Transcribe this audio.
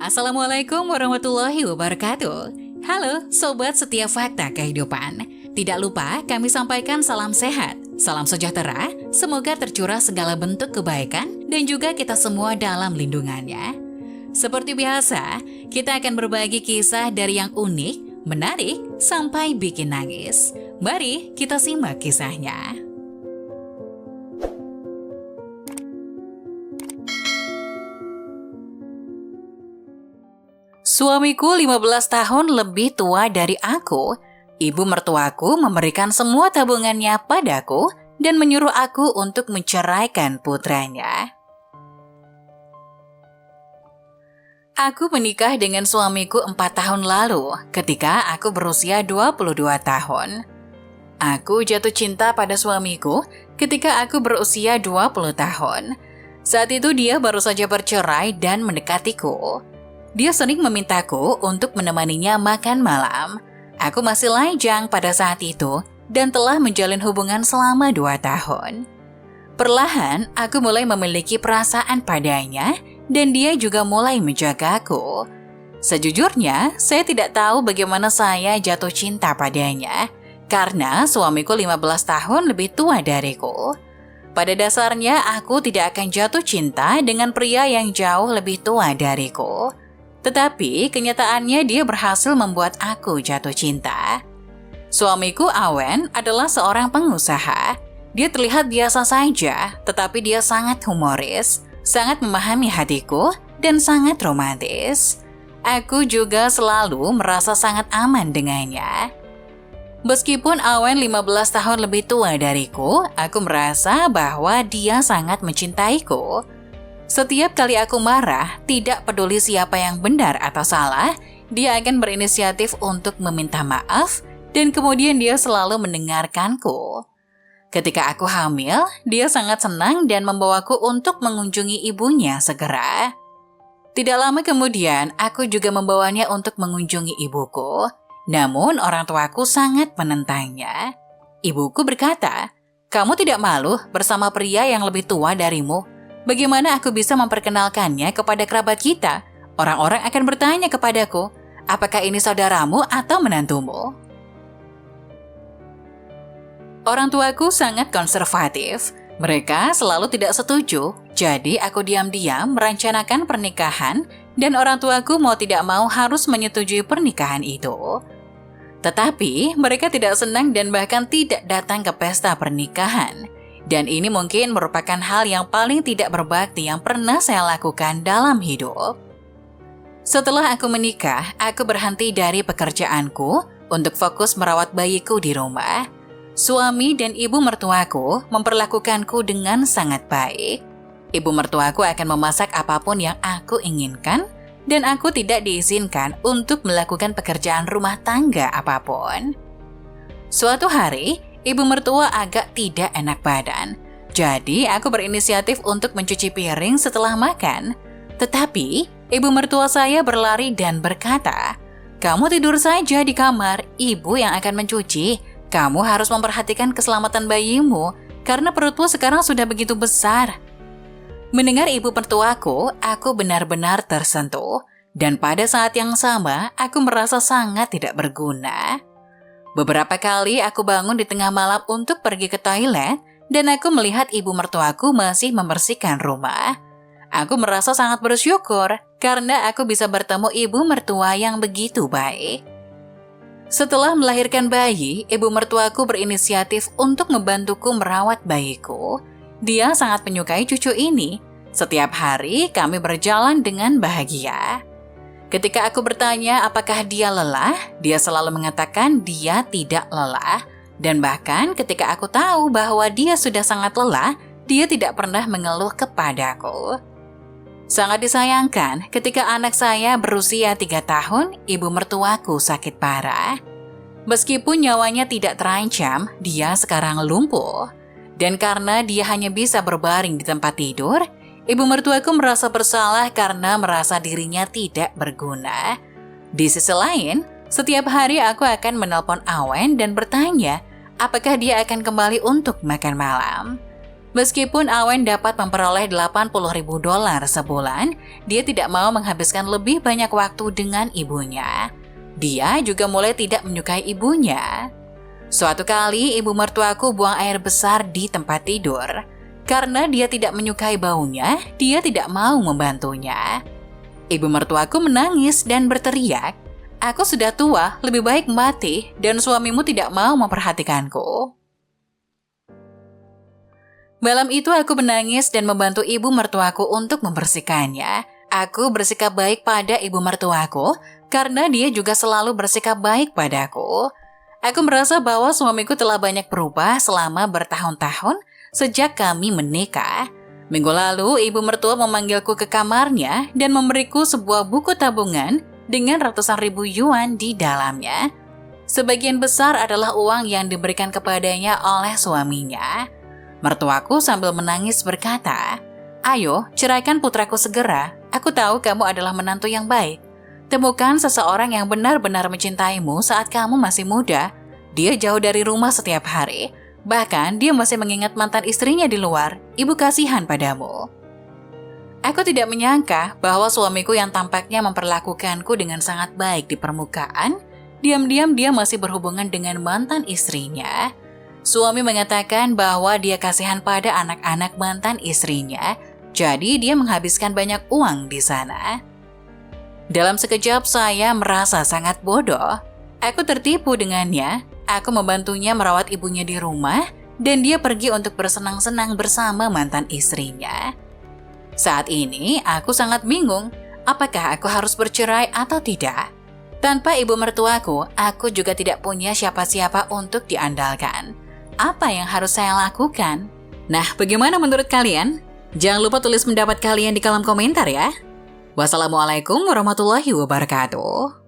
Assalamualaikum warahmatullahi wabarakatuh. Halo Sobat Setiap Fakta Kehidupan. Tidak lupa kami sampaikan salam sehat, salam sejahtera, semoga tercurah segala bentuk kebaikan dan juga kita semua dalam lindungannya. Seperti biasa, kita akan berbagi kisah dari yang unik, menarik, sampai bikin nangis. Mari kita simak kisahnya. Suamiku 15 tahun lebih tua dari aku. Ibu mertuaku memberikan semua tabungannya padaku dan menyuruh aku untuk menceraikan putranya. Aku menikah dengan suamiku 4 tahun lalu ketika aku berusia 22 tahun. Aku jatuh cinta pada suamiku ketika aku berusia 20 tahun. Saat itu dia baru saja bercerai dan mendekatiku. Dia sering memintaku untuk menemaninya makan malam. Aku masih lajang pada saat itu dan telah menjalin hubungan selama 2 tahun. Perlahan, aku mulai memiliki perasaan padanya dan dia juga mulai menjagaku. Sejujurnya, saya tidak tahu bagaimana saya jatuh cinta padanya karena suamiku 15 tahun lebih tua dariku. Pada dasarnya, aku tidak akan jatuh cinta dengan pria yang jauh lebih tua dariku. Tetapi kenyataannya dia berhasil membuat aku jatuh cinta. Suamiku Awen adalah seorang pengusaha. Dia terlihat biasa saja, tetapi dia sangat humoris, sangat memahami hatiku, dan sangat romantis. Aku juga selalu merasa sangat aman dengannya. Meskipun Awen 15 tahun lebih tua dariku, aku merasa bahwa dia sangat mencintaiku. Setiap kali aku marah, tidak peduli siapa yang benar atau salah, dia akan berinisiatif untuk meminta maaf dan kemudian dia selalu mendengarkanku. Ketika aku hamil, dia sangat senang dan membawaku untuk mengunjungi ibunya segera. Tidak lama kemudian, aku juga membawanya untuk mengunjungi ibuku. Namun orang tuaku sangat menentangnya. Ibuku berkata, "Kamu tidak malu bersama pria yang lebih tua darimu? Bagaimana aku bisa memperkenalkannya kepada kerabat kita? Orang-orang akan bertanya kepadaku, apakah ini saudaramu atau menantumu?" Orang tuaku sangat konservatif. Mereka selalu tidak setuju, jadi aku diam-diam merencanakan pernikahan dan orang tuaku mau tidak mau harus menyetujui pernikahan itu. Tetapi mereka tidak senang dan bahkan tidak datang ke pesta pernikahan. Dan ini mungkin merupakan hal yang paling tidak berbakti yang pernah saya lakukan dalam hidup. Setelah aku menikah, aku berhenti dari pekerjaanku untuk fokus merawat bayiku di rumah. Suami dan ibu mertuaku memperlakukanku dengan sangat baik. Ibu mertuaku akan memasak apapun yang aku inginkan, dan aku tidak diizinkan untuk melakukan pekerjaan rumah tangga apapun. Suatu hari, ibu mertua agak tidak enak badan, jadi aku berinisiatif untuk mencuci piring setelah makan. Tetapi, ibu mertua saya berlari dan berkata, "Kamu tidur saja di kamar, ibu yang akan mencuci. Kamu harus memperhatikan keselamatan bayimu, karena perutmu sekarang sudah begitu besar." Mendengar ibu mertuaku, aku benar-benar tersentuh, dan pada saat yang sama, aku merasa sangat tidak berguna. Beberapa kali aku bangun di tengah malam untuk pergi ke toilet dan aku melihat ibu mertuaku masih membersihkan rumah. Aku merasa sangat bersyukur karena aku bisa bertemu ibu mertua yang begitu baik. Setelah melahirkan bayi, ibu mertuaku berinisiatif untuk membantuku merawat bayiku. Dia sangat menyukai cucu ini. Setiap hari kami berjalan dengan bahagia. Ketika aku bertanya apakah dia lelah, dia selalu mengatakan dia tidak lelah. Dan bahkan ketika aku tahu bahwa dia sudah sangat lelah, dia tidak pernah mengeluh kepadaku. Sangat disayangkan ketika anak saya berusia 3 tahun, ibu mertuaku sakit parah. Meskipun nyawanya tidak terancam, dia sekarang lumpuh. Dan karena dia hanya bisa berbaring di tempat tidur, ibu mertuaku merasa bersalah karena merasa dirinya tidak berguna. Di sisi lain, setiap hari aku akan menelpon Awen dan bertanya apakah dia akan kembali untuk makan malam. Meskipun Awen dapat memperoleh $80.000 sebulan, dia tidak mau menghabiskan lebih banyak waktu dengan ibunya. Dia juga mulai tidak menyukai ibunya. Suatu kali ibu mertuaku buang air besar di tempat tidur. Karena dia tidak menyukai baunya, dia tidak mau membantunya. Ibu mertuaku menangis dan berteriak, "Aku sudah tua, lebih baik mati, dan suamimu tidak mau memperhatikanku." Malam itu aku menangis dan membantu ibu mertuaku untuk membersihkannya. Aku bersikap baik pada ibu mertuaku karena dia juga selalu bersikap baik padaku. Aku merasa bahwa suamiku telah banyak berubah selama bertahun-tahun sejak kami menikah. Minggu lalu, ibu mertua memanggilku ke kamarnya dan memberiku sebuah buku tabungan dengan ratusan ribu yuan di dalamnya. Sebagian besar adalah uang yang diberikan kepadanya oleh suaminya. Mertuaku sambil menangis berkata, "Ayo, ceraikan putraku segera. Aku tahu kamu adalah menantu yang baik. Temukan seseorang yang benar-benar mencintaimu saat kamu masih muda. Dia jauh dari rumah setiap hari. Bahkan dia masih mengingat mantan istrinya di luar. Ibu kasihan padamu." Aku tidak menyangka bahwa suamiku yang tampaknya memperlakukanku dengan sangat baik di permukaan, diam-diam dia masih berhubungan dengan mantan istrinya. Suami mengatakan bahwa dia kasihan pada anak-anak mantan istrinya, jadi dia menghabiskan banyak uang di sana. Dalam sekejap saya merasa sangat bodoh. Aku tertipu dengannya. Aku membantunya merawat ibunya di rumah dan dia pergi untuk bersenang-senang bersama mantan istrinya. Saat ini aku sangat bingung, apakah aku harus bercerai atau tidak? Tanpa ibu mertuaku, aku juga tidak punya siapa-siapa untuk diandalkan. Apa yang harus saya lakukan? Nah, bagaimana menurut kalian? Jangan lupa tulis pendapat kalian di kolom komentar ya. Wassalamualaikum warahmatullahi wabarakatuh.